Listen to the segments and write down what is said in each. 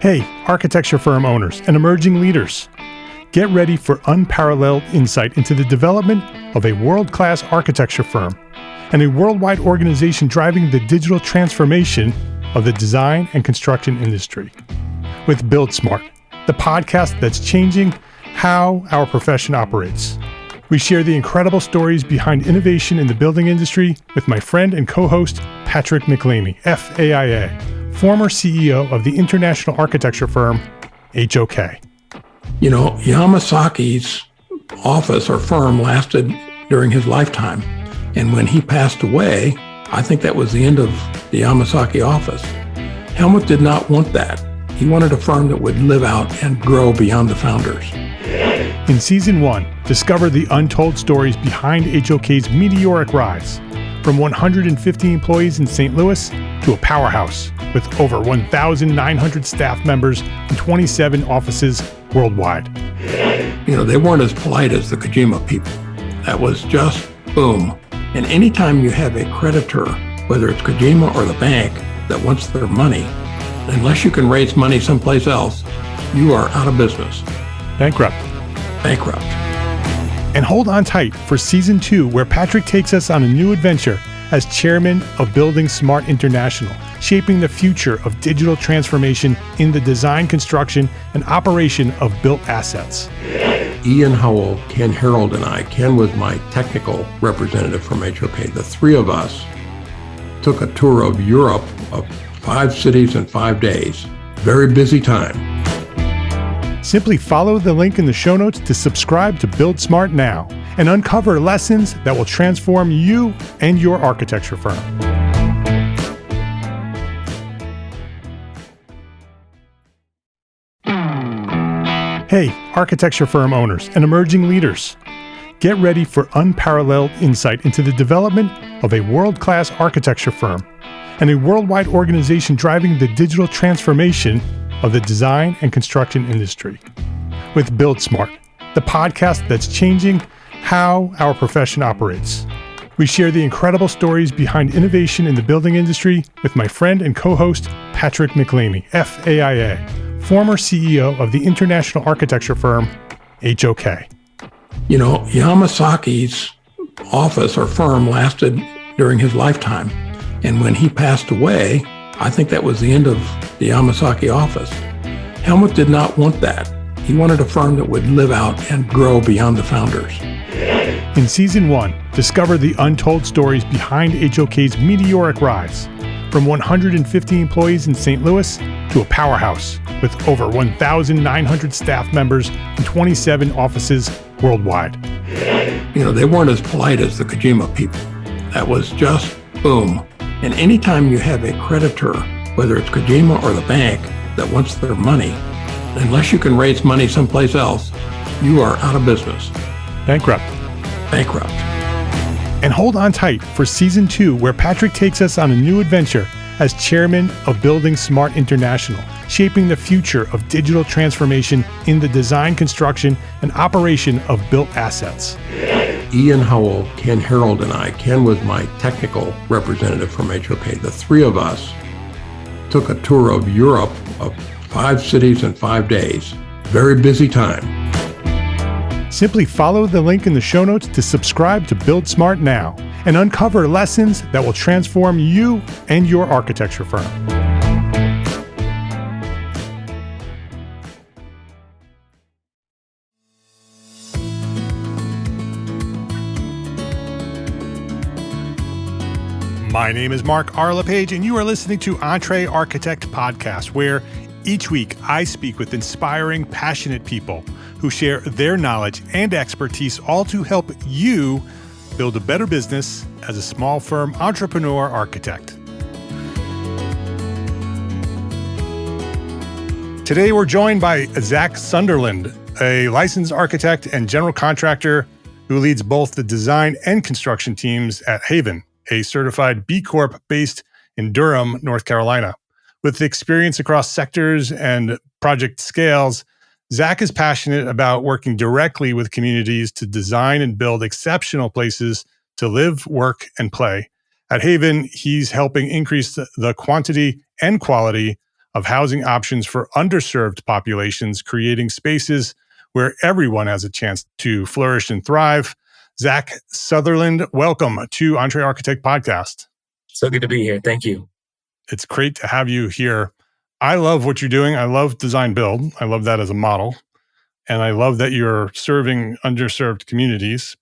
Hey, architecture firm owners and emerging leaders. Get ready for unparalleled insight into the development of a world-class architecture firm and a worldwide organization driving the digital transformation of the design and construction industry. With Build Smart, the podcast that's changing how our profession operates. We share the incredible stories behind innovation in the building industry with my friend and co-host, Patrick McLeamy, FAIA, former CEO of the international architecture firm, HOK. You know, Yamasaki's office or firm lasted during his lifetime. And when he passed away, I think that was the end of the Yamasaki office. Helmut did not want that. He wanted a firm that would live out and grow beyond the founders. In Season 1, discover the untold stories behind HOK's meteoric rise, from 150 employees in St. Louis to a powerhouse with over 1,900 staff members and 27 offices worldwide. You know, they weren't as polite as the Kojima people. That was just boom. And anytime you have a creditor, whether it's Kojima or the bank, that wants their money, unless you can raise money someplace else, you are out of business. Bankrupt. And hold on tight for Season 2, where Patrick takes us on a new adventure as chairman of Building Smart International, shaping the future of digital transformation in the design, construction, and operation of built assets. Ian Howell, Ken Harold, and I, Ken was my technical representative from HOK. The three of us took a tour of Europe of 5 cities in 5 days. Very busy time. Simply follow the link in the show notes to subscribe to Build Smart now and uncover lessons that will transform you and your architecture firm. Hey, architecture firm owners and emerging leaders. Get ready for unparalleled insight into the development of a world-class architecture firm and a worldwide organization driving the digital transformation of the design and construction industry. With Build Smart, the podcast that's changing how our profession operates. We share the incredible stories behind innovation in the building industry with my friend and co-host, Patrick McLeamy, FAIA, former CEO of the international architecture firm, HOK. You know, Yamasaki's office or firm lasted during his lifetime. And when he passed away, I think that was the end of the Yamasaki office. Helmut did not want that. He wanted a firm that would live out and grow beyond the founders. In Season 1, discover the untold stories behind HOK's meteoric rise, from 150 employees in St. Louis to a powerhouse with over 1,900 staff members and 27 offices worldwide. You know, they weren't as polite as the Kojima people. That was just boom. And anytime you have a creditor, whether it's Kojima or the bank, that wants their money, unless you can raise money someplace else, you are out of business. Bankrupt. And hold on tight for Season 2, where Patrick takes us on a new adventure as chairman of Building Smart International, shaping the future of digital transformation in the design, construction, and operation of built assets. Ian Howell, Ken Harold, and I, Ken was my technical representative from HOK. The three of us took a tour of Europe of 5 cities in 5 days. Very busy time. Simply follow the link in the show notes to subscribe to Build Smart now and uncover lessons that will transform you and your architecture firm. My name is Mark R. LePage, and you are listening to EntreArchitect Podcast, where each week I speak with inspiring, passionate people who share their knowledge and expertise, all to help you build a better business as a small firm entrepreneur architect. Today we're joined by Zach Sunderland, a licensed architect and general contractor who leads both the design and construction teams at Haven, a certified B Corp based in Durham, North Carolina. With experience across sectors and project scales, Zach is passionate about working directly with communities to design and build exceptional places to live, work, and play. At Haven, he's helping increase the quantity and quality of housing options for underserved populations, creating spaces where everyone has a chance to flourish and thrive. Zach Sunderland, welcome to EntreArchitect Podcast. So good to be here. Thank you. It's great to have you here. I love what you're doing. I love design build. I love that as a model. And I love that you're serving underserved communities.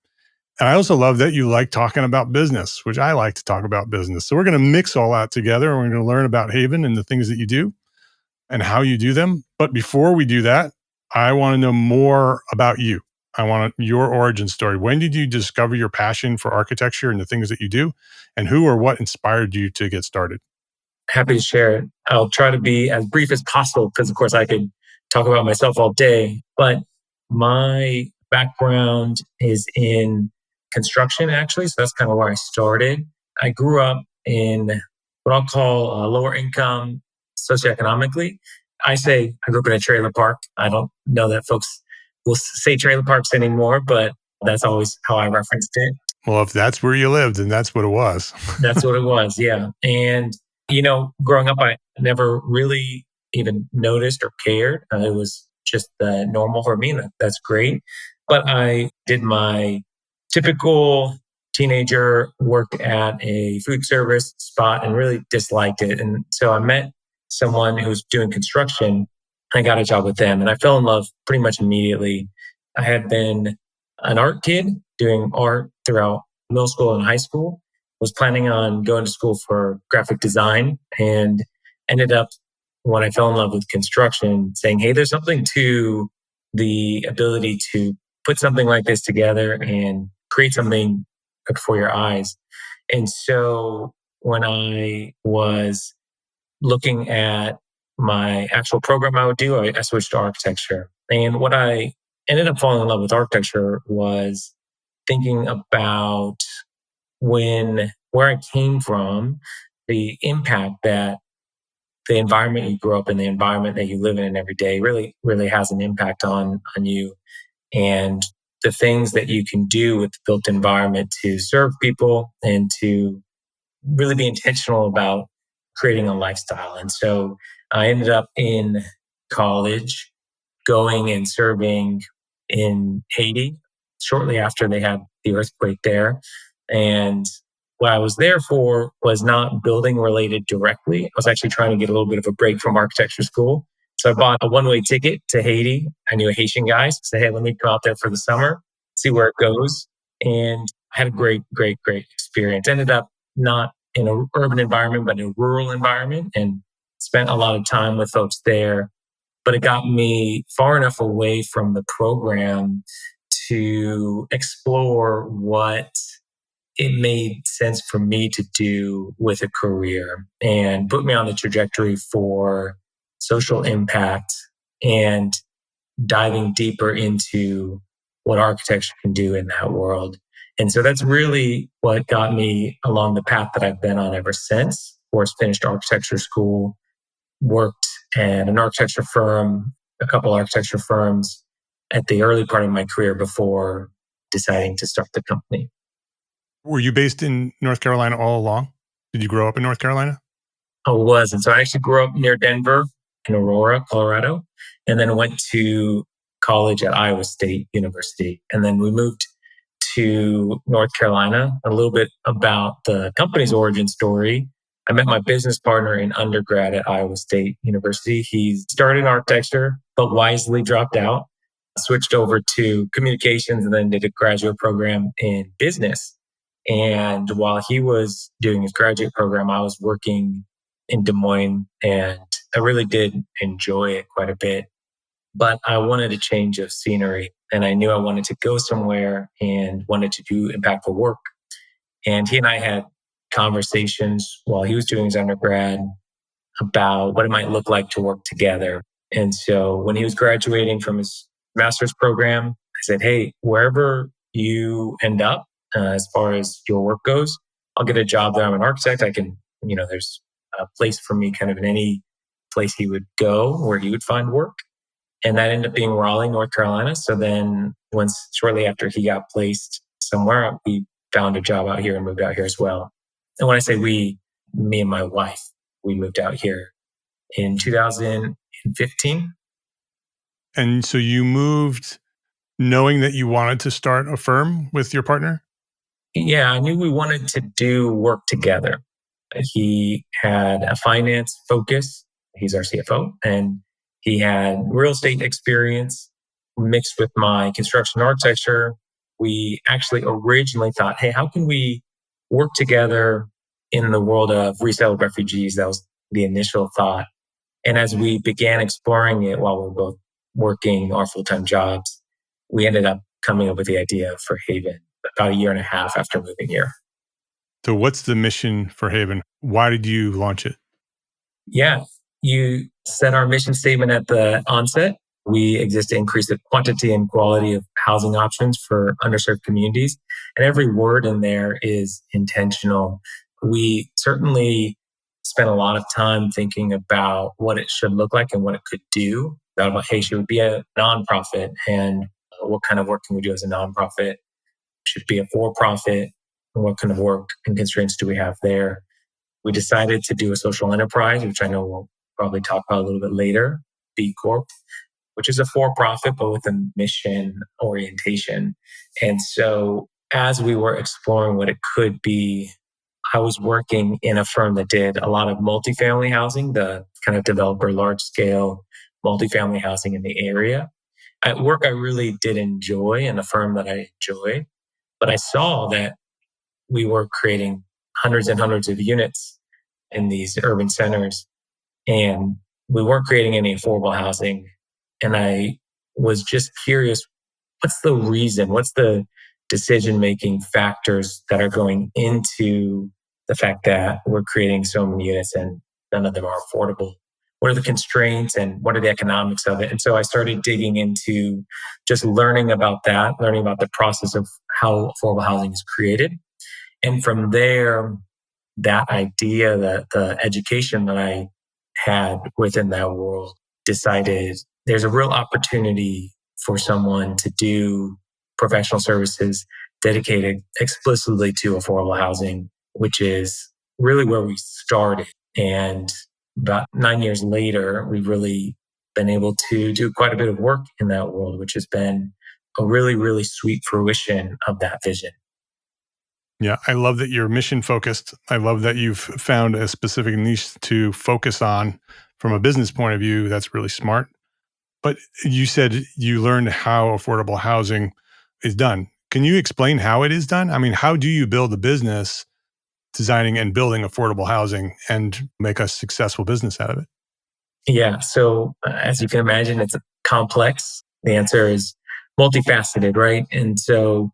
And I also love that you like talking about business, which I like to talk about business. So we're going to mix all that together. And we're going to learn about Haven and the things that you do and how you do them. But before we do that, I want to know more about you. I want your origin story. When did you discover your passion for architecture and the things that you do? And who or what inspired you to get started? Happy to share it. I'll try to be as brief as possible because, of course, I could talk about myself all day. But my background is in construction, actually. So that's kind of where I started. I grew up in what I'll call lower income socioeconomically. I say I grew up in a trailer park. I don't know that folks will say trailer parks anymore, but that's always how I referenced it. Well, if that's where you lived, then that's what it was. That's what it was, yeah. And, growing up, I never really even noticed or cared. It was just normal for me. And that's great. But I did my typical teenager work at a food service spot and really disliked it. And so I met someone who was doing construction. I got a job with them and I fell in love pretty much immediately. I had been an art kid doing art throughout middle school and high school, was planning on going to school for graphic design and ended up, when I fell in love with construction, saying, hey, there's something to the ability to put something like this together and create something before your eyes. And so when I was looking at my actual program I would do, I switched to architecture. And what I ended up falling in love with architecture was thinking about where I came from, the impact that the environment you grow up in, the environment that you live in every day really, really has an impact on you. And the things that you can do with the built environment to serve people and to really be intentional about creating a lifestyle. And so I ended up in college going and serving in Haiti shortly after they had the earthquake there. And what I was there for was not building related directly. I was actually trying to get a little bit of a break from architecture school. So I bought a one-way ticket to Haiti. I knew a Haitian guy. So I said, hey, let me come out there for the summer, see where it goes. And I had a great experience. Ended up not in an urban environment, but in a rural environment, and spent a lot of time with folks there. But it got me far enough away from the program to explore what it made sense for me to do with a career and put me on the trajectory for social impact and diving deeper into what architecture can do in that world. And so that's really what got me along the path that I've been on ever since. Of course, finished architecture school, worked at an architecture firm, a couple architecture firms at the early part of my career before deciding to start the company. Were you based in North Carolina all along? Did you grow up in North Carolina? I was. And so I actually grew up near Denver in Aurora, Colorado, and then went to college at Iowa State University. And then we moved to North Carolina. A little bit about the company's origin story. I met my business partner in undergrad at Iowa State University. He started in architecture, but wisely dropped out, switched over to communications, and then did a graduate program in business. And while he was doing his graduate program, I was working in Des Moines, and I really did enjoy it quite a bit. But I wanted a change of scenery, and I knew I wanted to go somewhere and wanted to do impactful work. And he and I had conversations while he was doing his undergrad about what it might look like to work together. And so when he was graduating from his master's program, I said, hey, wherever you end up, as far as your work goes, I'll get a job there. I'm an architect. I can, there's a place for me kind of in any place he would go where he would find work. And that ended up being Raleigh, North Carolina. So then shortly after he got placed somewhere, we found a job out here and moved out here as well. And when I say we, me and my wife, we moved out here. in 2015. And so you moved knowing that you wanted to start a firm with your partner? Yeah, I knew we wanted to do work together. He had a finance focus. He's our CFO, and he had real estate experience mixed with my construction architecture. We actually originally thought, hey, how can we work together in the world of resettled refugees? That was the initial thought. And as we began exploring it while we were both working our full-time jobs, we ended up coming up with the idea for Haven about a year and a half after moving here. So what's the mission for Haven? Why did you launch it? Yeah, you set our mission statement at the onset. We exist to increase the quantity and quality of housing options for underserved communities. And every word in there is intentional. We certainly spent a lot of time thinking about what it should look like and what it could do. Thought about, hey, should it be a nonprofit? And what kind of work can we do as a nonprofit? Should it be a for-profit? And what kind of work and constraints do we have there? We decided to do a social enterprise, which I know we'll probably talk about a little bit later, B Corp, which is a for-profit, but with a mission orientation. And so as we were exploring what it could be, I was working in a firm that did a lot of multifamily housing, the kind of developer, large scale multifamily housing in the area. At work, I really did enjoy, and a firm that I enjoy, but I saw that we were creating hundreds and hundreds of units in these urban centers, and we weren't creating any affordable housing. And I was just curious, what's the reason? What's the decision-making factors that are going into the fact that we're creating so many units and none of them are affordable? What are the constraints and what are the economics of it? And so I started digging into just learning about that, learning about the process of how affordable housing is created. And from there, that idea, that the education that I had within that world, decided there's a real opportunity for someone to do professional services dedicated explicitly to affordable housing, which is really where we started. And about 9 years later, we've really been able to do quite a bit of work in that world, which has been a really, really sweet fruition of that vision. Yeah, I love that you're mission focused. I love that you've found a specific niche to focus on from a business point of view. That's really smart. But you said you learned how affordable housing is done. Can you explain how it is done? I mean, how do you build a business designing and building affordable housing and make a successful business out of it? Yeah. So as you can imagine, it's complex. The answer is multifaceted, right? And so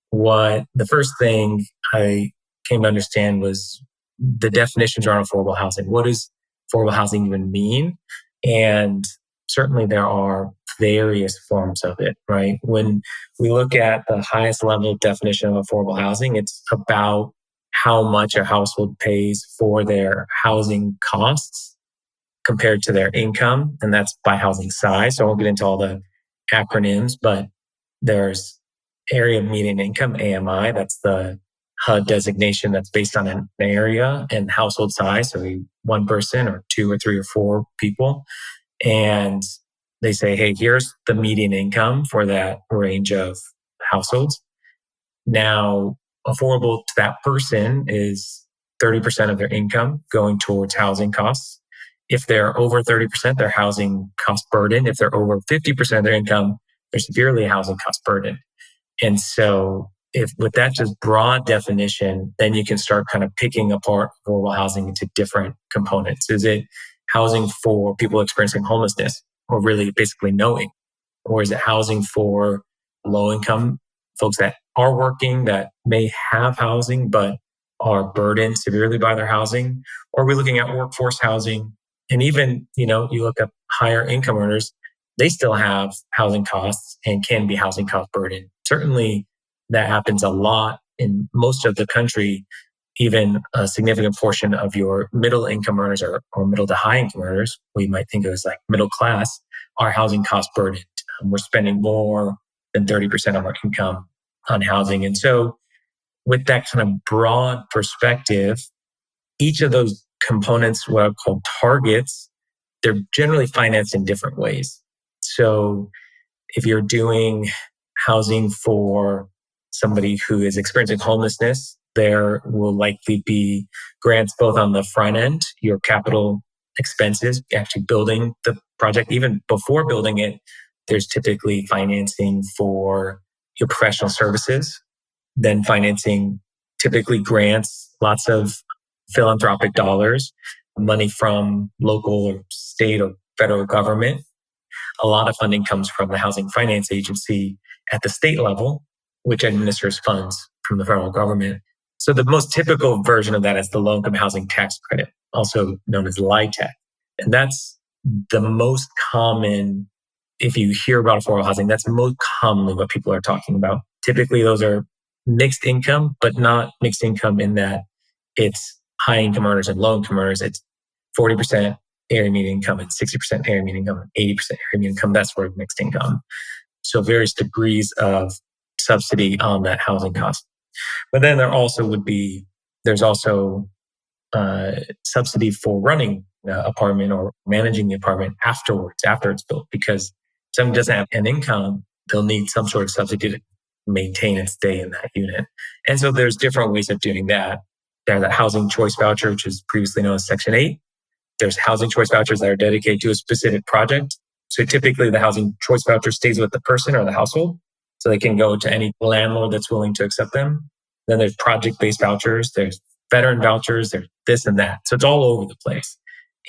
what the first thing I came to understand was the definitions around affordable housing. What does affordable housing even mean? And certainly there are various forms of it, right? When we look at the highest level definition of affordable housing, it's about how much a household pays for their housing costs compared to their income. And that's by housing size. So I won't get into all the acronyms, but there's area median income, AMI. That's the HUD designation that's based on an area and household size. So one person or two or three or four people. And they say, hey, here's the median income for that range of households. Now, affordable to that person is 30% of their income going towards housing costs. If they're over 30%, they're housing cost burden. If they're over 50% of their income, they're severely housing cost burden. And so if with that just broad definition, then you can start kind of picking apart affordable housing into different components. Is it housing for people experiencing homelessness or really basically knowing? Or is it housing for low income folks that are working, that may have housing, but are burdened severely by their housing? Or are we looking at workforce housing? And even, you look at higher income earners, they still have housing costs and can be housing cost burden. Certainly that happens a lot in most of the country. Even a significant portion of your middle income earners or middle to high income earners, we might think of as like middle class, are housing cost burdened. We're spending more than 30% of our income on housing. And so with that kind of broad perspective, each of those components, what are called targets, they're generally financed in different ways. So if you're doing housing for somebody who is experiencing homelessness, there will likely be grants both on the front end, your capital expenses, actually building the project. Even before building it, there's typically financing for your professional services, then financing, typically grants, lots of philanthropic dollars, money from local or state or federal government. A lot of funding comes from the Housing Finance Agency at the state level, which administers funds from the federal government. So the most typical version of that is the Low-Income Housing Tax Credit, also known as LIHTC. And that's the most common, if you hear about affordable housing, that's most commonly what people are talking about. Typically, those are mixed income, but not mixed income in that it's high income earners and low income earners. It's 40% area median income and 60% area median income and 80% area median income. That's where mixed income. So various degrees of subsidy on that housing cost. But then there's also subsidy for running the apartment or managing the apartment after it's built, because if someone doesn't have an income, they'll need some sort of subsidy to maintain and stay in that unit. And so there's different ways of doing that. There's a housing choice voucher, which is previously known as Section 8. There's housing choice vouchers that are dedicated to a specific project. So typically the housing choice voucher stays with the person or the household, so they can go to any landlord that's willing to accept them. Then there's project-based vouchers, there's veteran vouchers, there's this and that. So it's all over the place.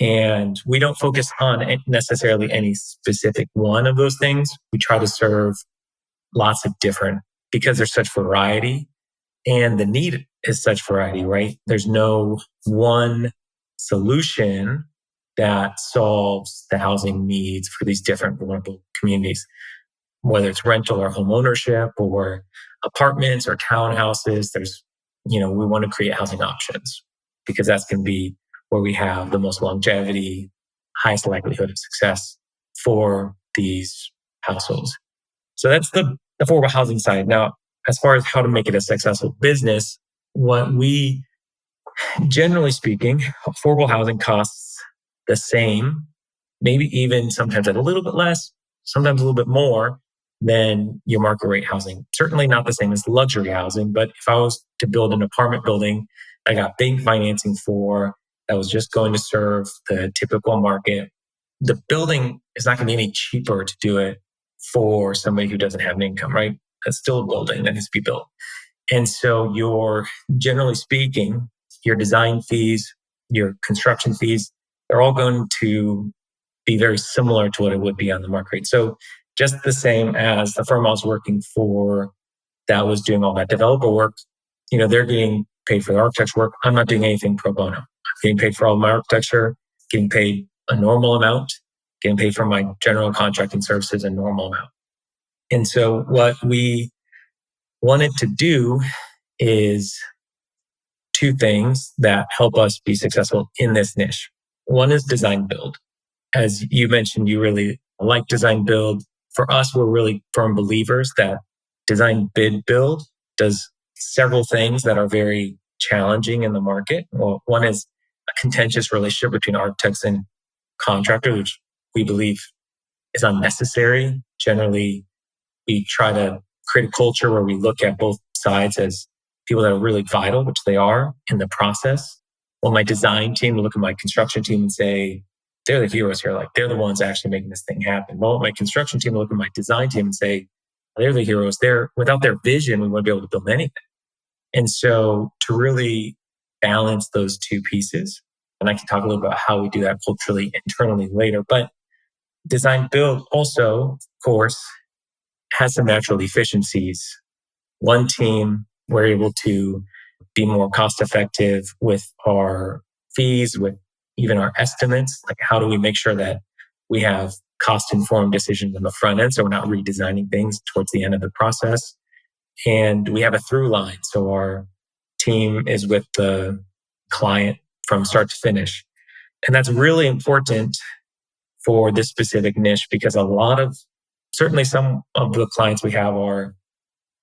And we don't focus on necessarily any specific one of those things. We try to serve lots of different, because there's such variety and the need is such variety, right? There's no one solution that solves the housing needs for these different vulnerable communities, whether it's rental or home ownership or apartments or townhouses. We want to create housing options because that's going to be where we have the most longevity, highest likelihood of success for these households. So that's the affordable housing side. Now, as far as how to make it a successful business, what we, generally speaking, affordable housing costs the same, maybe even sometimes a little bit less, sometimes a little bit more than your market rate housing. Certainly not the same as luxury housing, but if I was to build an apartment building I got bank financing for, that was just going to serve the typical market, the building is not going to be any cheaper to do it for somebody who doesn't have an income, right? That's still a building that needs to be built. And so generally speaking, your design fees, your construction fees, they're all going to be very similar to what it would be on the market rate. So just the same as the firm I was working for that was doing all that developer work, they're getting paid for the architecture work. I'm not doing anything pro bono. I'm getting paid for all my architecture, getting paid a normal amount, getting paid for my general contracting services a normal amount. And so what we wanted to do is two things that help us be successful in this niche. One is design build. As you mentioned, you really like design build. For us, we're really firm believers that design bid build does several things that are very challenging in the market. Well, one is a contentious relationship between architects and contractors, which we believe is unnecessary. Generally, we try to create a culture where we look at both sides as people that are really vital, which they are in the process. Well, my design team will look at my construction team and say, they're the heroes here. Like, they're the ones actually making this thing happen. Well, my construction team will look at my design team and say, they're the heroes. Without their vision, we wouldn't be able to build anything. And so to really balance those two pieces, and I can talk a little about how we do that culturally internally later, but design build also, of course, has some natural efficiencies. One team, we're able to be more cost effective with our fees, with even our estimates. Like, how do we make sure that we have cost informed decisions on the front end so we're not redesigning things towards the end of the process? And we have a through line. So our team is with the client from start to finish. And that's really important for this specific niche because certainly some of the clients we have are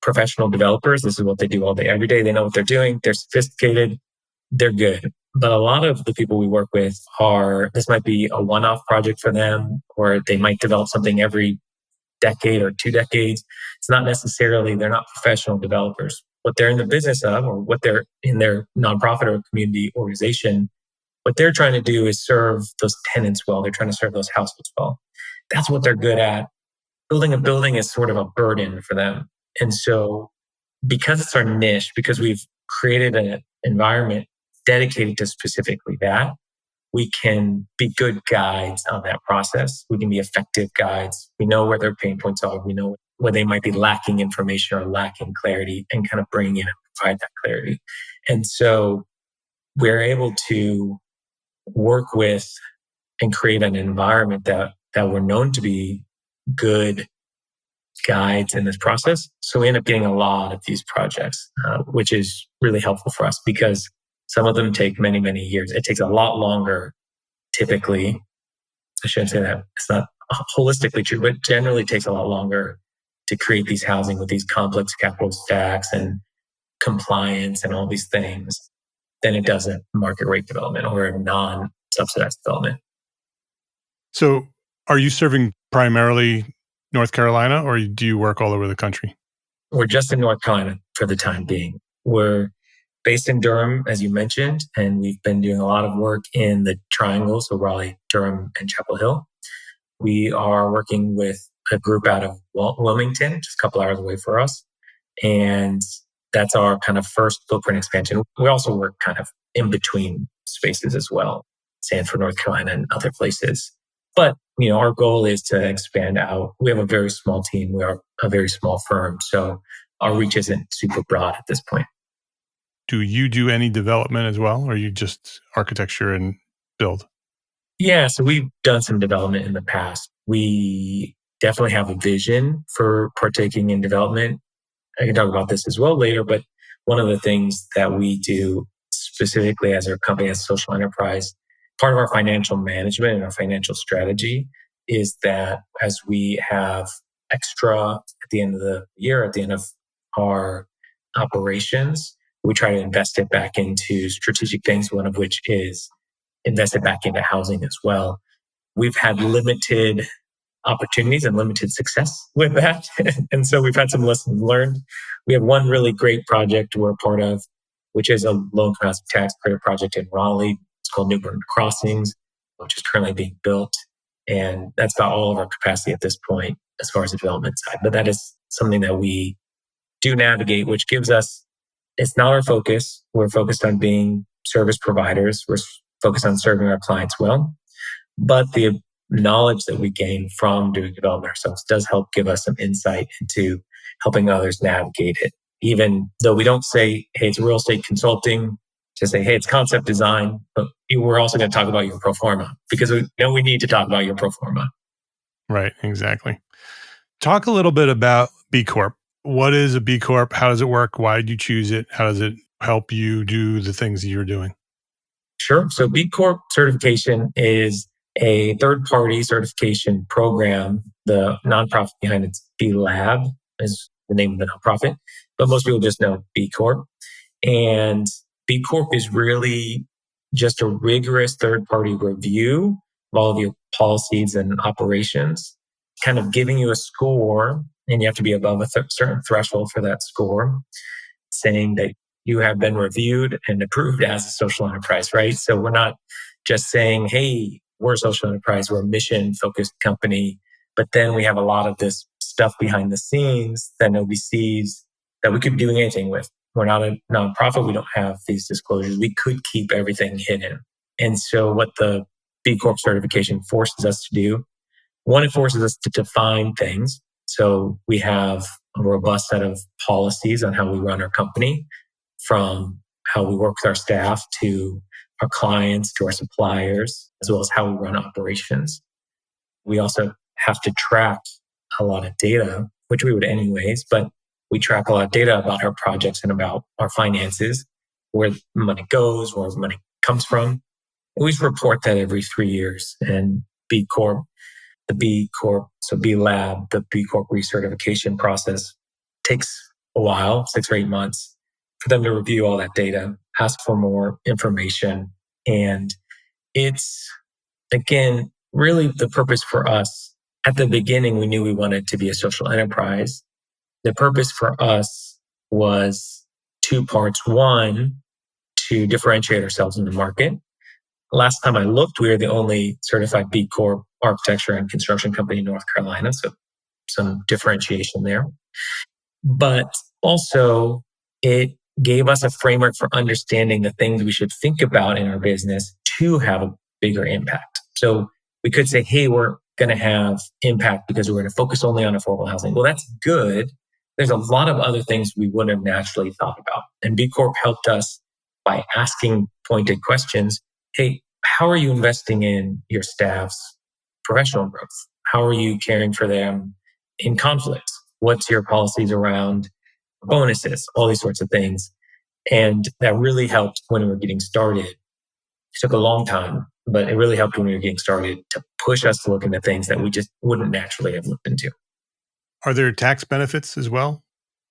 professional developers. This is what they do all day, every day. They know what they're doing. They're sophisticated. They're good. But a lot of the people we work with this might be a one-off project for them, or they might develop something every decade or 2 decades. It's not necessarily, they're not professional developers. What they're in the business of, or what they're in their nonprofit or community organization, what they're trying to do is serve those tenants well. They're trying to serve those households well. That's what they're good at. Building a building is sort of a burden for them. And so because it's our niche, because we've created an environment dedicated to specifically that, we can be good guides on that process. We can be effective guides. We know where their pain points are. We know where they might be lacking information or lacking clarity, and kind of bring in and provide that clarity. And so we're able to work with and create an environment that we're known to be good guides in this process. So we end up getting a lot of these projects, which is really helpful for us because some of them take many, many years. It takes a lot longer, typically. I shouldn't say that. It's not holistically true, but generally takes a lot longer to create these housing with these complex capital stacks and compliance and all these things than it does a market rate development or a non-subsidized development. So are you serving primarily North Carolina, or do you work all over the country? We're just in North Carolina for the time being. We're based in Durham, as you mentioned, and we've been doing a lot of work in the triangle, so Raleigh, Durham, and Chapel Hill. We are working with a group out of Wilmington, just a couple hours away for us. And that's our kind of first footprint expansion. We also work kind of in between spaces as well, Sanford, North Carolina, and other places. But, our goal is to expand out. We have a very small team. We are a very small firm. So our reach isn't super broad at this point. Do you do any development as well, or are you just architecture and build? Yeah, so we've done some development in the past. We definitely have a vision for partaking in development. I can talk about this as well later, but one of the things that we do specifically as our company, as a social enterprise, part of our financial management and our financial strategy is that as we have extra at the end of the year, at the end of our operations, we try to invest it back into strategic things, one of which is invest it back into housing as well. We've had limited opportunities and limited success with that. And so we've had some lessons learned. We have one really great project we're a part of, which is a low-income housing tax credit project in Raleigh. It's called Newburgh Crossings, which is currently being built. And that's about all of our capacity at this point as far as the development side. But that is something that we do navigate, which gives us, it's not our focus. We're focused on being service providers. We're focused on serving our clients well. But the knowledge that we gain from doing development ourselves does help give us some insight into helping others navigate it. Even though we don't say, hey, it's real estate consulting, to say, hey, it's concept design, but we're also going to talk about your pro forma because we know we need to talk about your pro forma. Right, exactly. Talk a little bit about B Corp. What is a B Corp? How does it work? Why did you choose it? How does it help you do the things that you're doing? Sure. So B Corp certification is a third-party certification program. The nonprofit behind it's B Lab is the name of the nonprofit, but most people just know B Corp. And B Corp is really just a rigorous third-party review of all of your policies and operations, kind of giving you a score, and you have to be above a certain threshold for that score, saying that you have been reviewed and approved as a social enterprise, right? So we're not just saying, hey, we're a social enterprise, we're a mission-focused company, but then we have a lot of this stuff behind the scenes that nobody sees that we could be doing anything with. We're not a nonprofit. We don't have these disclosures. We could keep everything hidden. And so what the B Corp certification forces us to do, one, it forces us to define things. So we have a robust set of policies on how we run our company, from how we work with our staff to our clients, to our suppliers, as well as how we run operations. We also have to track a lot of data, which we would anyways, but we track a lot of data about our projects and about our finances, where money goes, where money comes from. We report that every 3 years. And B Corp, the B Corp, so B Lab, the B Corp recertification process takes a while, 6 or 8 months, for them to review all that data, ask for more information, And it's, again, really the purpose for us. At the beginning, we knew we wanted to be a social enterprise. The purpose for us was two parts. One, to differentiate ourselves in the market. Last time I looked, we were the only certified B Corp architecture and construction company in North Carolina. So some differentiation there. But also, it gave us a framework for understanding the things we should think about in our business to have a bigger impact. So we could say, hey, we're going to have impact because we're going to focus only on affordable housing. Well, that's good. There's a lot of other things we wouldn't have naturally thought about. And B Corp helped us by asking pointed questions. Hey, how are you investing in your staff's professional growth? How are you caring for them in conflict? What's your policies around bonuses? All these sorts of things. And that really helped when we were getting started. It took a long time, but it really helped when we were getting started to push us to look into things that we just wouldn't naturally have looked into. Are there tax benefits as well?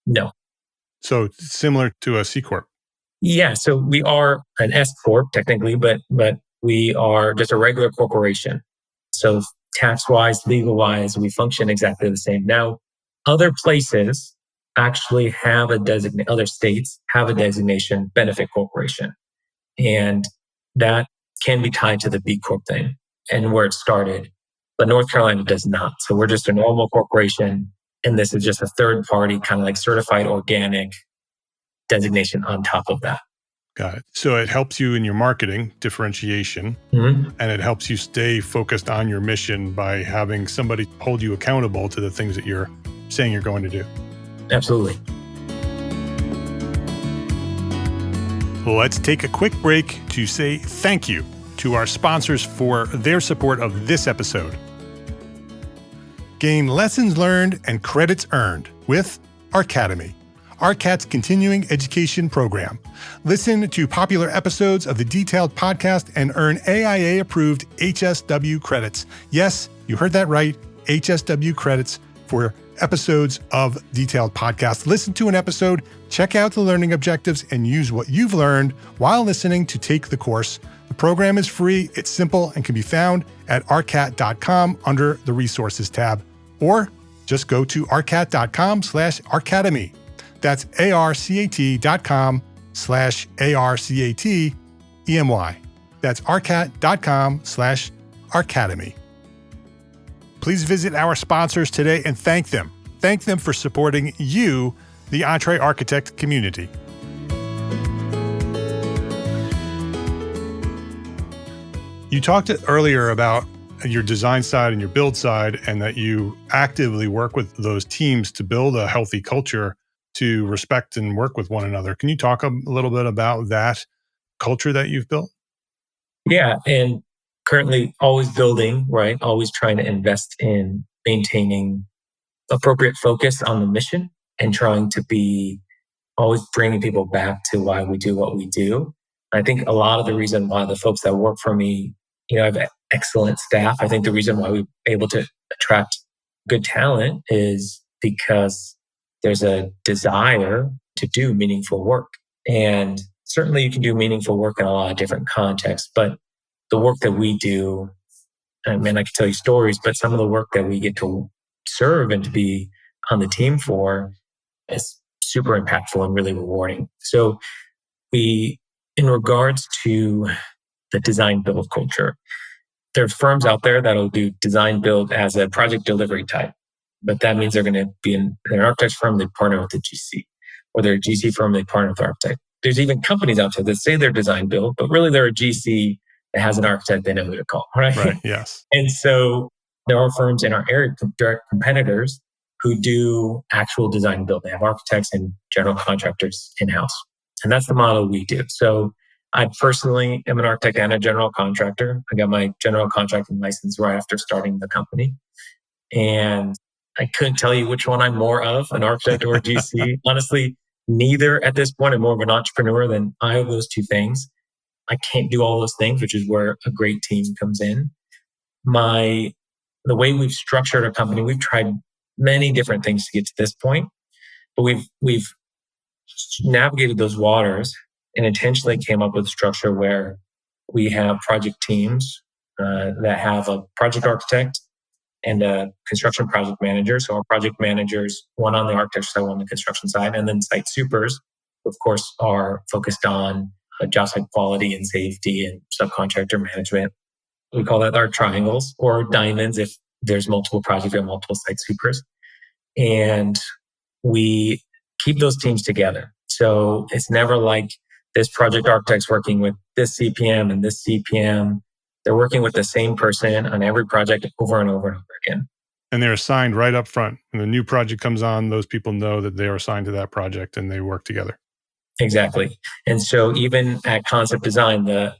No. So similar to a C Corp? Yeah. So we are an S Corp technically, but we are just a regular corporation. So tax-wise, legal-wise, we function exactly the same. Now, other places actually have a designation, other states have a designation, benefit corporation. And that can be tied to the B Corp thing and where it started. But North Carolina does not. So we're just a normal corporation. And this is just a third party, kind of like certified organic designation on top of that. Got it. So it helps you in your marketing differentiation, and it helps you stay focused on your mission by having somebody hold you accountable to the things that you're saying you're going to do. Absolutely. Let's take a quick break to say thank you to our sponsors for their support of this episode. Gain lessons learned and credits earned with Arcademy, ARCAT's continuing education program. Listen to popular episodes of the Detailed Podcast and earn AIA-approved HSW credits. Yes, you heard that right, HSW credits for episodes of Detailed Podcast. Listen to an episode, check out the learning objectives, and use what you've learned while listening to take the course. The program is free, it's simple, and can be found at arcat.com under the Resources tab. Or just go to arcat.com/arcademy. That's arcat.com/arcatemy. That's arcat.com/arcademy. Please visit our sponsors today and thank them. Thank them for supporting you, the EntreArchitect community. You talked earlier about your design side and your build side, and that you actively work with those teams to build a healthy culture to respect and work with one another. Can you talk a little bit about that culture that you've built? Yeah. And currently always building, right? Always trying to invest in maintaining appropriate focus on the mission and trying to be always bringing people back to why we do what we do. I think a lot of the reason why the folks that work for me, I have excellent staff. I think the reason why we're able to attract good talent is because there's a desire to do meaningful work. And certainly you can do meaningful work in a lot of different contexts, but the work that we do, I mean, I can tell you stories, but some of the work that we get to serve and to be on the team for is super impactful and really rewarding. So in regards to the design build culture, there's firms out there that'll do design build as a project delivery type. But that means they're going to be an architect's firm, they partner with a GC. Or they're a GC firm, they partner with the architect. There's even companies out there that say they're design build, but really they're a GC that has an architect they know who to call, right? Right, yes. And so there are firms in our area, direct competitors, who do actual design build. They have architects and general contractors in-house. And that's the model we do. So I personally am an architect and a general contractor. I got my general contracting license right after starting the company. And I couldn't tell you which one I'm more of, an architect or a GC. Honestly, neither at this point. I'm more of an entrepreneur than either of those two things. I can't do all those things, which is where a great team comes in. The way we've structured our company, we've tried many different things to get to this point, but we've navigated those waters and intentionally came up with a structure where we have project teams that have a project architect and a construction project manager. So our project managers, one on the architecture side, one on the construction side, and then site supers, of course, are focused on job site quality and safety and subcontractor management. We call that our triangles or diamonds if there's multiple projects or multiple site supers. And we keep those teams together. So it's never like this project architect's working with this CPM and this CPM. They're working with the same person on every project over and over and over again. And they're assigned right up front. When the new project comes on, those people know that they are assigned to that project and they work together. Exactly. And so even at concept design, the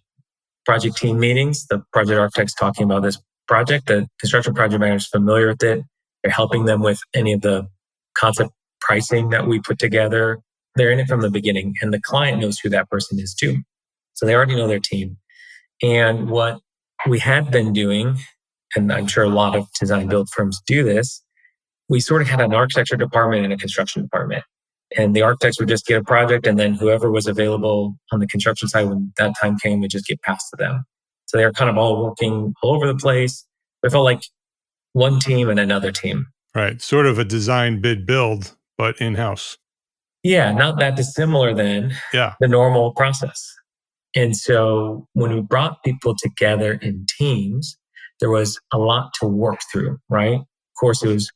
project team meetings, the project architect's talking about this project, the construction project manager is familiar with it. They're helping them with any of the concept pricing that we put together. They're in it from the beginning, and the client knows who that person is too. So they already know their team. And what we had been doing, and I'm sure a lot of design build firms do this, we sort of had an architecture department and a construction department. And the architects would just get a project, and then whoever was available on the construction side when that time came would just get passed to them. So they were kind of all working all over the place. It felt like one team and another team. Right. Sort of a design bid build, but in-house. Yeah, not that dissimilar than the normal process. And so when we brought people together in teams, there was a lot to work through, right? Of course, it was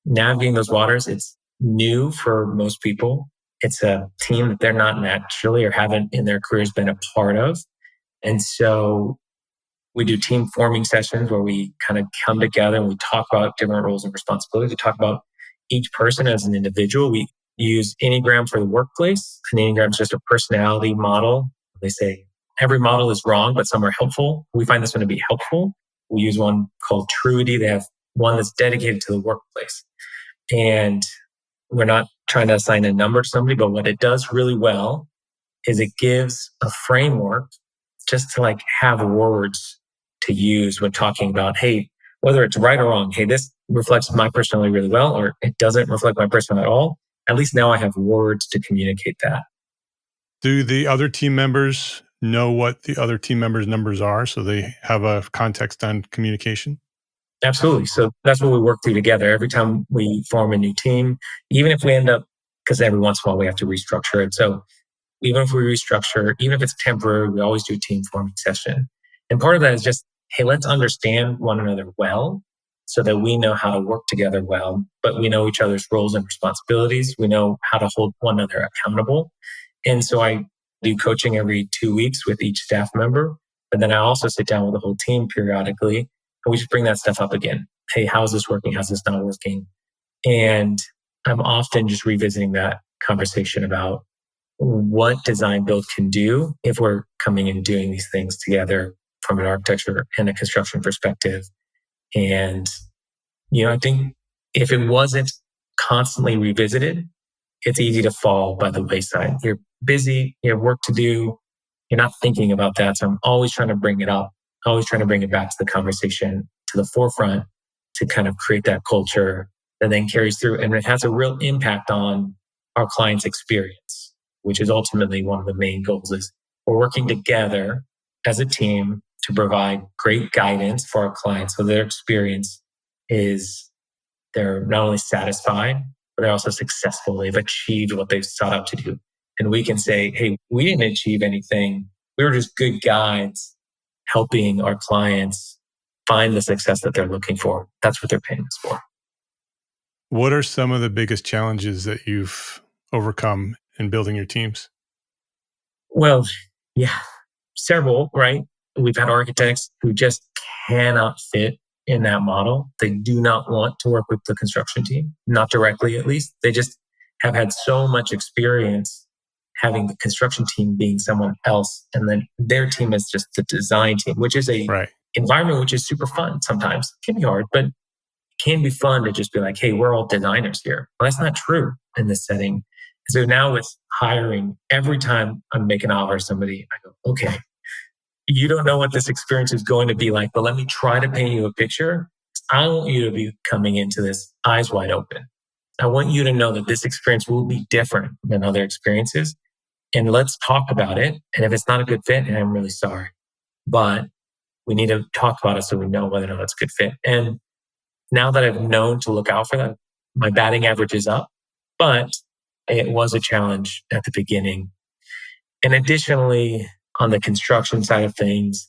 navigating those waters. It's new for most people. It's a team that they're not naturally or haven't in their careers been a part of. And so we do team forming sessions where we kind of come together and we talk about different roles and responsibilities. We talk about each person as an individual. We use Enneagram for the workplace. An Enneagram is just a personality model. They say every model is wrong, but some are helpful. We find this one to be helpful. We use one called Truity. They have one that's dedicated to the workplace. And we're not trying to assign a number to somebody, but what it does really well is it gives a framework just to like have words to use when talking about, hey, whether it's right or wrong, hey, this reflects my personality really well, or it doesn't reflect my personality at all. At least now I have words to communicate that. Do the other team members know what the other team members' numbers are so they have a context on communication? Absolutely. So that's what we work through together. Every time we form a new team, even if we end up, because every once in a while we have to restructure it. So even if we restructure, even if it's temporary, we always do a team forming session. And part of that is just, hey, let's understand one another well so that we know how to work together well, but we know each other's roles and responsibilities. We know how to hold one another accountable. And so I do coaching every 2 weeks with each staff member. But then I also sit down with the whole team periodically, and we just bring that stuff up again. Hey, how's this working? How's this not working? And I'm often just revisiting that conversation about what design build can do if we're coming and doing these things together from an architecture and a construction perspective. And, I think if it wasn't constantly revisited, it's easy to fall by the wayside. You're busy, you have work to do, you're not thinking about that. So I'm always trying to bring it up, always trying to bring it back to the conversation, to the forefront, to kind of create that culture that then carries through. And it has a real impact on our client's experience, which is ultimately one of the main goals is we're working together as a team to provide great guidance for our clients. So their experience is they're not only satisfied, but they're also successful. They've achieved what they've sought out to do. And we can say, hey, we didn't achieve anything. We were just good guides helping our clients find the success that they're looking for. That's what they're paying us for. What are some of the biggest challenges that you've overcome in building your teams? Well, yeah, several, right? We've had architects who just cannot fit in that model. They do not want to work with the construction team, not directly at least. They just have had so much experience having the construction team being someone else. And then their team is just the design team, which is a environment which is super fun sometimes. It can be hard, but it can be fun to just be like, hey, we're all designers here. Well, that's not true in this setting. So now with hiring, every time I'm making an offer to somebody, I go, okay, you don't know what this experience is going to be like, but let me try to paint you a picture. I want you to be coming into this eyes wide open. I want you to know that this experience will be different than other experiences. And let's talk about it. And if it's not a good fit, and I'm really sorry. but we need to talk about it so we know whether or not it's a good fit. And now that I've known to look out for that, my batting average is up, but it was a challenge at the beginning. And additionally, on the construction side of things,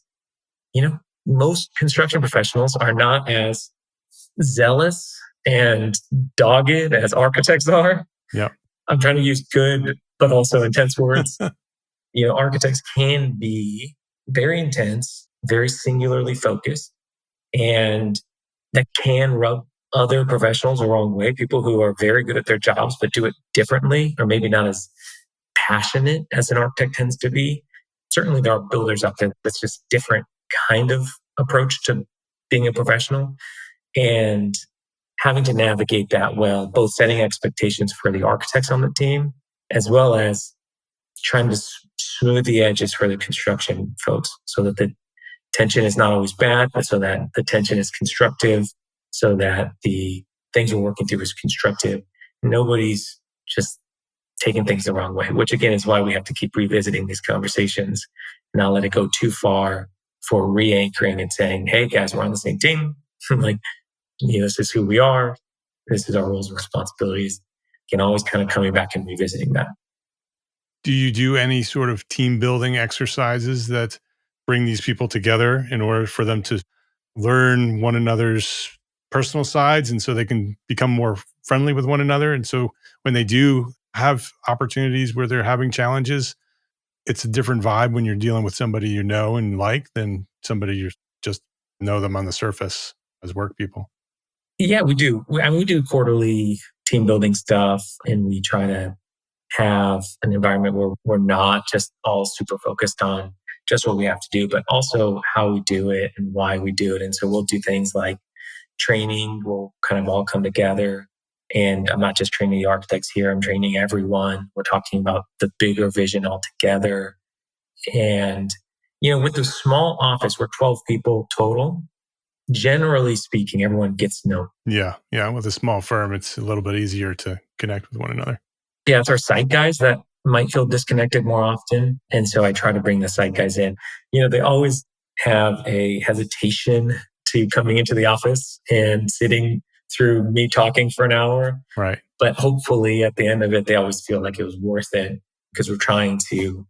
most construction professionals are not as zealous and dogged as architects are. Yeah. I'm trying to use good, but also intense words. Architects can be very intense, very singularly focused, and that can rub other professionals the wrong way. People who are very good at their jobs, but do it differently, or maybe not as passionate as an architect tends to be. Certainly there are builders out there that's just different kind of approach to being a professional, and having to navigate that well, both setting expectations for the architects on the team, as well as trying to smooth the edges for the construction folks so that the tension is not always bad, but so that the tension is constructive, so that the things we're working through is constructive. Nobody's just taking things the wrong way, which again is why we have to keep revisiting these conversations, not let it go too far for re-anchoring and saying, hey guys, we're on the same team. This is who we are. This is our roles and responsibilities. Again, always kind of coming back and revisiting that. Do you do any sort of team building exercises that bring these people together in order for them to learn one another's personal sides, and so they can become more friendly with one another? And so when they do have opportunities where they're having challenges, it's a different vibe when you're dealing with somebody you know and like than somebody you just know them on the surface as work people. Yeah, we do. We do quarterly team building stuff, and we try to have an environment where we're not just all super focused on just what we have to do, but also how we do it and why we do it. And so we'll do things like training. We'll kind of all come together, and I'm not just training the architects here. I'm training everyone. We're talking about the bigger vision altogether. And, with the small office, we're 12 people total. Generally speaking, everyone gets to know. Yeah. With a small firm, it's a little bit easier to connect with one another. Yeah, it's our site guys that might feel disconnected more often. And so I try to bring the site guys in. They always have a hesitation to coming into the office and sitting through me talking for an hour. Right. But hopefully at the end of it, they always feel like it was worth it, because we're trying to,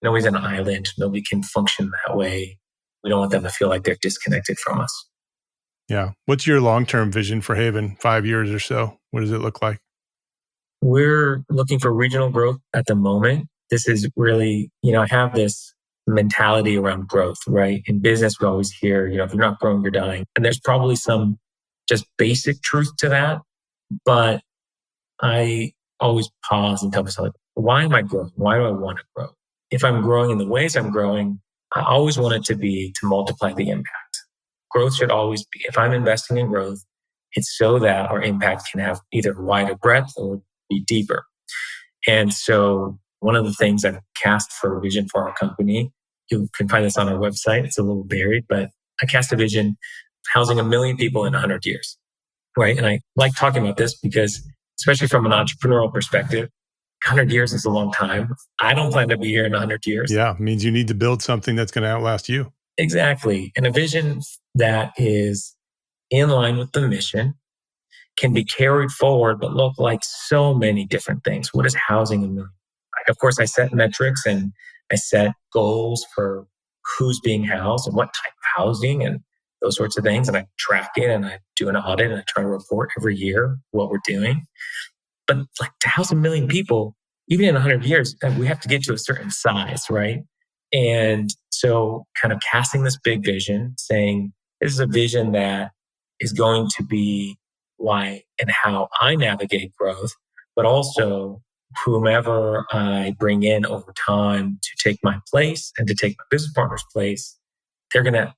nobody's an island. Nobody can function that way. We don't want them to feel like they're disconnected from us. Yeah. What's your long-term vision for Haven? 5 years or so? What does it look like? We're looking for regional growth at the moment. This is really, I have this mentality around growth, right? In business, we always hear, if you're not growing, you're dying. And there's probably some just basic truth to that. But I always pause and tell myself, why am I growing? Why do I want to grow? If I'm growing in the ways I'm growing, I always want it to be to multiply the impact. Growth should always be, if I'm investing in growth, it's so that our impact can have either wider breadth or be deeper. And so one of the things I've cast for a vision for our company, you can find this on our website. It's a little buried, but I cast a vision housing 1 million people in 100 years, right? And I like talking about this because, especially from an entrepreneurial perspective, 100 years is a long time. I don't plan to be here in 100 years. Yeah, it means you need to build something that's going to outlast you. Exactly. And a vision that is in line with the mission can be carried forward, but look like so many different things. What is housing 1 million? Like, of course, I set metrics and I set goals for who's being housed and what type of housing and those sorts of things. And I track it and I do an audit and I try to report every year what we're doing. But like, to house 1 million people, even in 100 years, we have to get to a certain size, right? And so kind of casting this big vision, saying this is a vision that is going to be why and how I navigate growth, but also whomever I bring in over time to take my place and to take my business partner's place, they're going to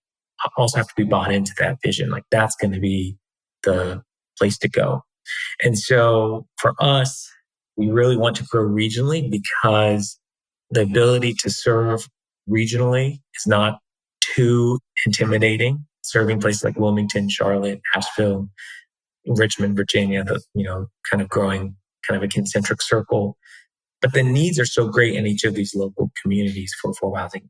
also have to be bought into that vision. Like, that's going to be the place to go. And so for us, we really want to grow regionally because the ability to serve regionally is not too intimidating. Serving places like Wilmington, Charlotte, Asheville, Richmond, Virginia, kind of growing kind of a concentric circle. But the needs are so great in each of these local communities for affordable housing.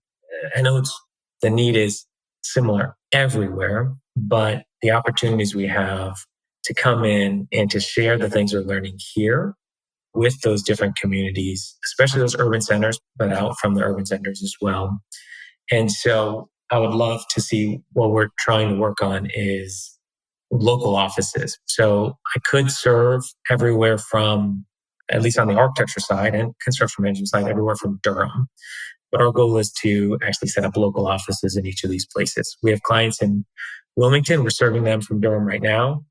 I know it's the need is similar everywhere, but the opportunities we have to come in and to share the things we're learning here with those different communities, especially those urban centers, but out from the urban centers as well. And so I would love to see what we're trying to work on is local offices. So I could serve everywhere from, at least on the architecture side and construction management side, everywhere from Durham. But our goal is to actually set up local offices in each of these places. We have clients in Wilmington. We're serving them from Durham right now.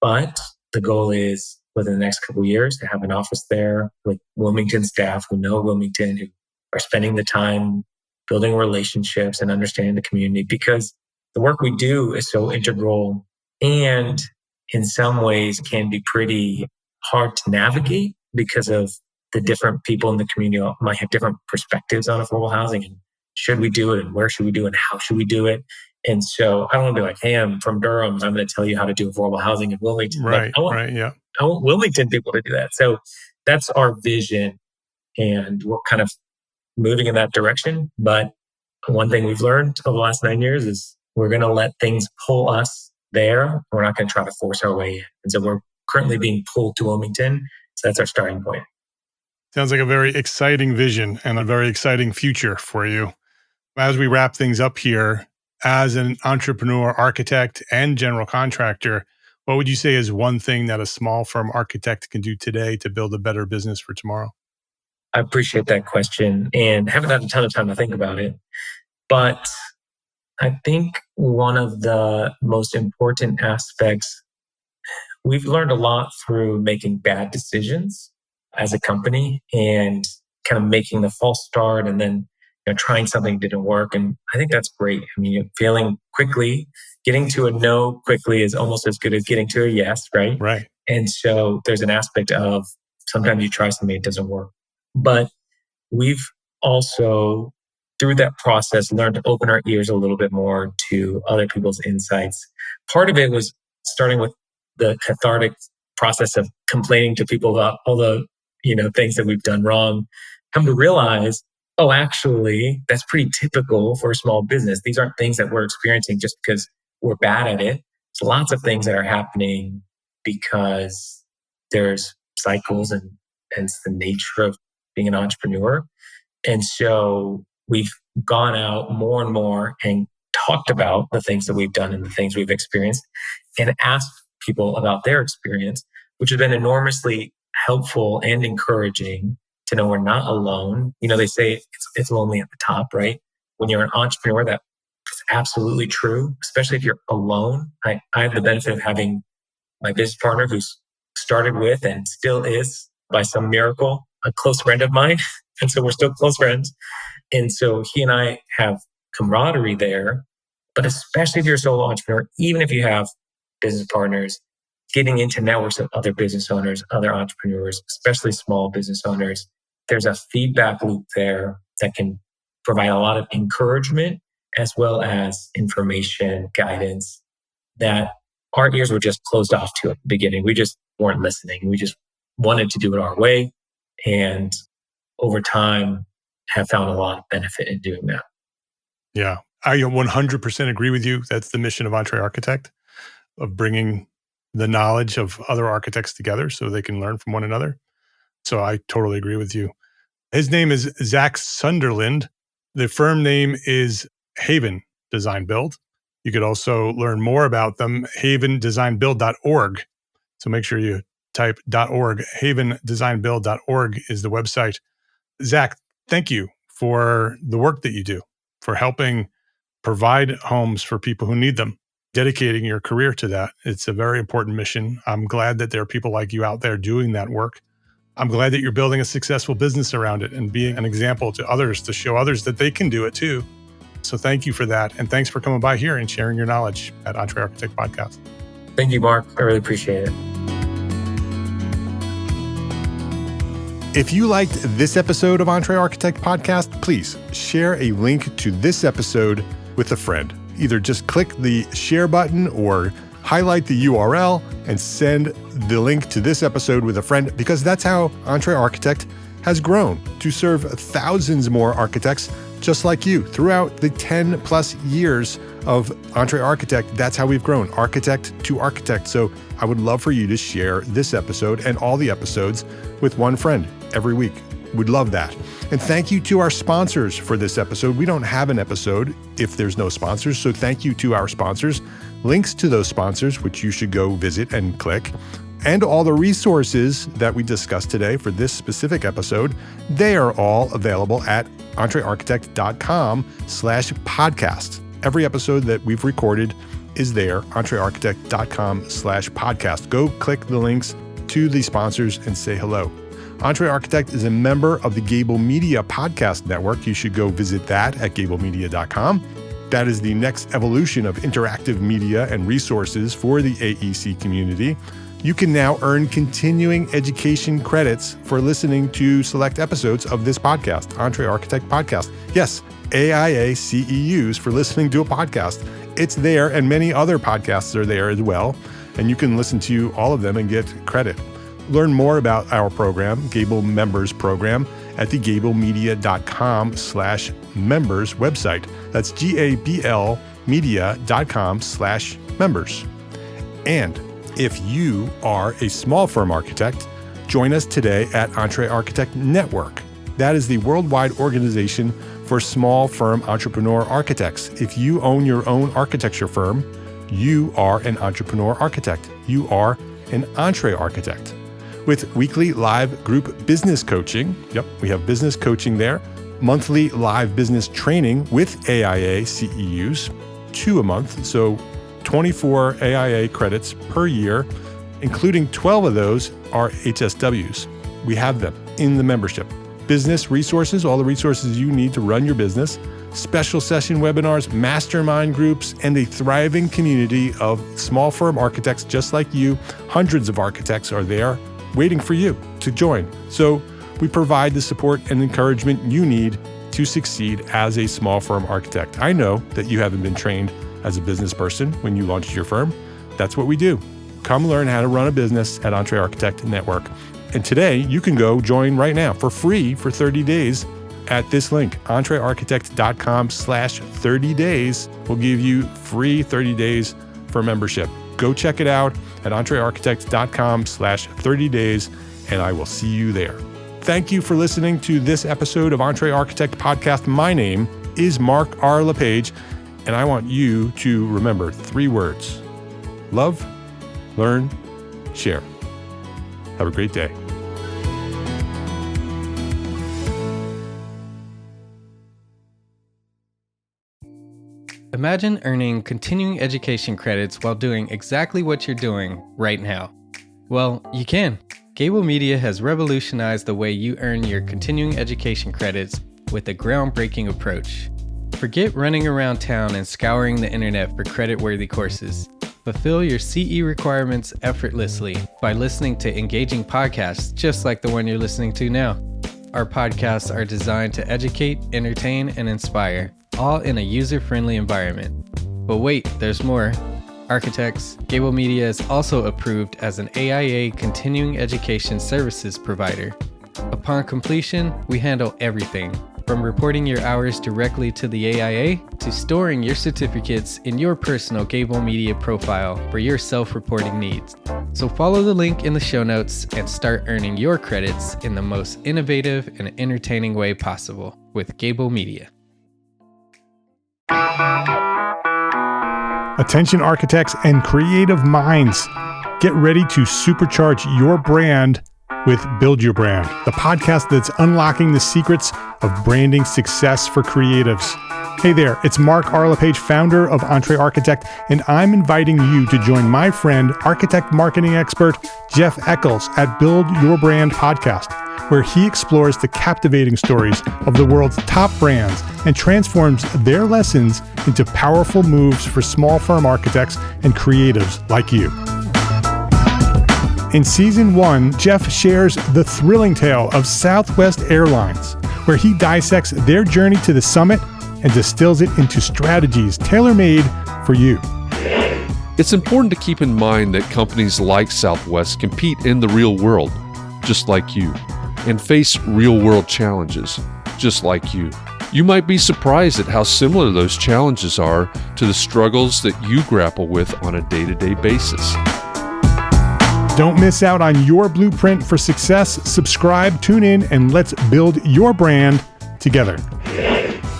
But the goal is within the next couple of years to have an office there with Wilmington staff who know Wilmington, who are spending the time building relationships and understanding the community, because the work we do is so integral and in some ways can be pretty hard to navigate because of the different people in the community might have different perspectives on affordable housing and should we do it and where should we do it and how should we do it. And so I don't want to be like, hey, I'm from Durham and I'm going to tell you how to do affordable housing in Wilmington. Right, I want Wilmington people to do that. So that's our vision and we're kind of moving in that direction. But one thing we've learned over the last 9 years is we're going to let things pull us there. We're not going to try to force our way in. And so we're currently being pulled to Wilmington. So that's our starting point. Sounds like a very exciting vision and a very exciting future for you. As we wrap things up here, as an entrepreneur, architect, and general contractor, what would you say is one thing that a small firm architect can do today to build a better business for tomorrow? I appreciate that question and haven't had a ton of time to think about it. But I think one of the most important aspects, we've learned a lot through making bad decisions as a company and kind of making the false start and then trying something didn't work. And I think that's great. I mean, failing quickly, getting to a no quickly is almost as good as getting to a yes, right? Right. And so there's an aspect of sometimes you try something, it doesn't work. But we've also, through that process, learned to open our ears a little bit more to other people's insights. Part of it was starting with the cathartic process of complaining to people about all the things that we've done wrong. Come to realize, oh, actually, that's pretty typical for a small business. These aren't things that we're experiencing just because we're bad at it. There's lots of things that are happening because there's cycles and it's the nature of being an entrepreneur. And so we've gone out more and more and talked about the things that we've done and the things we've experienced and asked people about their experience, which has been enormously helpful and encouraging to know we're not alone. They say it's lonely at the top, right? When you're an entrepreneur, that's absolutely true, especially if you're alone. I have the benefit of having my business partner who's started with and still is, by some miracle, a close friend of mine. And so we're still close friends. And so he and I have camaraderie there. But especially if you're a solo entrepreneur, even if you have business partners, getting into networks of other business owners, other entrepreneurs, especially small business owners, there's a feedback loop there that can provide a lot of encouragement as well as information, guidance that our ears were just closed off to at the beginning. We just weren't listening. We just wanted to do it our way. And over time, have found a lot of benefit in doing that. Yeah, I 100% agree with you. That's the mission of EntreArchitect, of bringing the knowledge of other architects together so they can learn from one another. So I totally agree with you. His name is Zach Sunderland. The firm name is Haven Design Build. You could also learn more about them, havendesignbuild.org. So make sure you type .org. Havendesignbuild.org is the website. Zach, thank you for the work that you do, for helping provide homes for people who need them, dedicating your career to that. It's a very important mission. I'm glad that there are people like you out there doing that work. I'm glad that you're building a successful business around it and being an example to others, to show others that they can do it too. So thank you for that. And thanks for coming by here and sharing your knowledge at EntreArchitect Podcast. Thank you, Mark. I really appreciate it. If you liked this episode of EntreArchitect Podcast, please share a link to this episode with a friend. Either just click the share button or highlight the URL and send the link to this episode with a friend, because that's how EntreArchitect has grown to serve thousands more architects just like you. Throughout the 10 plus years of EntreArchitect, that's how we've grown, architect to architect. So I would love for you to share this episode and all the episodes with one friend every week. We'd love that. And thank you to our sponsors for this episode. We don't have an episode if there's no sponsors. So thank you to our sponsors. Links to those sponsors, which you should go visit and click, and all the resources that we discussed today for this specific episode, they are all available at EntreArchitect.com/podcast. Every episode that we've recorded is there, EntreArchitect.com/podcast. Go click the links to the sponsors and say hello. EntreArchitect is a member of the Gable Media Podcast Network. You should go visit that at gablemedia.com. That is the next evolution of interactive media and resources for the AEC community. You can now earn continuing education credits for listening to select episodes of this podcast, EntreArchitect Podcast. Yes, AIA CEUs for listening to a podcast. It's there, and many other podcasts are there as well, and you can listen to all of them and get credit. Learn more about our program, Gable Members Program, at the gablemedia.com/members website. That's GABL media.com/members. And if you are a small firm architect, join us today at EntreArchitect Network. That is the worldwide organization for small firm entrepreneur architects. If you own your own architecture firm, you are an entrepreneur architect. You are an EntreArchitect. With weekly live group business coaching, we have business coaching there, monthly live business training with AIA CEUs, 2 a month, so 24 AIA credits per year, including 12 of those are HSWs. We have them in the membership. Business resources, all the resources you need to run your business, special session webinars, mastermind groups, and a thriving community of small firm architects just like you. Hundreds of architects are there waiting for you to join. So we provide the support and encouragement you need to succeed as a small firm architect. I know that you haven't been trained as a business person when you launched your firm. That's what we do. Come learn how to run a business at EntreArchitect Network. And today you can go join right now for free for 30 days at this link, EntreArchitect.com/30 days will give you free 30 days for membership. Go check it out at EntreArchitect.com/30 days, and I will see you there. Thank you for listening to this episode of EntreArchitect Podcast. My name is Mark R. LePage, and I want you to remember 3 words: love, learn, share. Have a great day. Imagine earning continuing education credits while doing exactly what you're doing right now. Well, you can. Gable Media has revolutionized the way you earn your continuing education credits with a groundbreaking approach. Forget running around town and scouring the internet for credit-worthy courses. Fulfill your CE requirements effortlessly by listening to engaging podcasts just like the one you're listening to now. Our podcasts are designed to educate, entertain, and inspire, all in a user-friendly environment. But wait, there's more. Architects, Gable Media is also approved as an AIA continuing education services provider. Upon completion, we handle everything, from reporting your hours directly to the AIA to storing your certificates in your personal Gable Media profile for your self-reporting needs. So follow the link in the show notes and start earning your credits in the most innovative and entertaining way possible with Gable Media. Attention architects and creative minds, get ready to supercharge your brand with Build Your Brand, the podcast that's unlocking the secrets of branding success for creatives. Hey there, it's Mark R. LePage, founder of EntreArchitect, and I'm inviting you to join my friend, architect marketing expert Jeff Eccles at Build Your Brand podcast, where he explores the captivating stories of the world's top brands and transforms their lessons into powerful moves for small firm architects and creatives like you. In Season 1, Jeff shares the thrilling tale of Southwest Airlines, where he dissects their journey to the summit and distills it into strategies tailor-made for you. It's important to keep in mind that companies like Southwest compete in the real world, just like you, and face real-world challenges, just like you. You might be surprised at how similar those challenges are to the struggles that you grapple with on a day-to-day basis. Don't miss out on your blueprint for success. Subscribe, tune in, and let's build your brand together.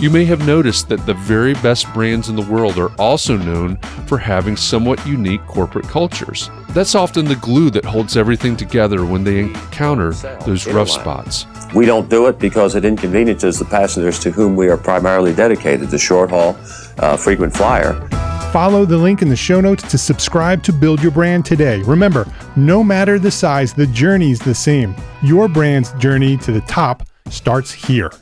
You may have noticed that the very best brands in the world are also known for having somewhat unique corporate cultures. That's often the glue that holds everything together when they encounter those rough spots. We don't do it because it inconveniences the passengers to whom we are primarily dedicated, the short haul, frequent flyer. Follow the link in the show notes to subscribe to Build Your Brand today. Remember, no matter the size, the journey's the same. Your brand's journey to the top starts here.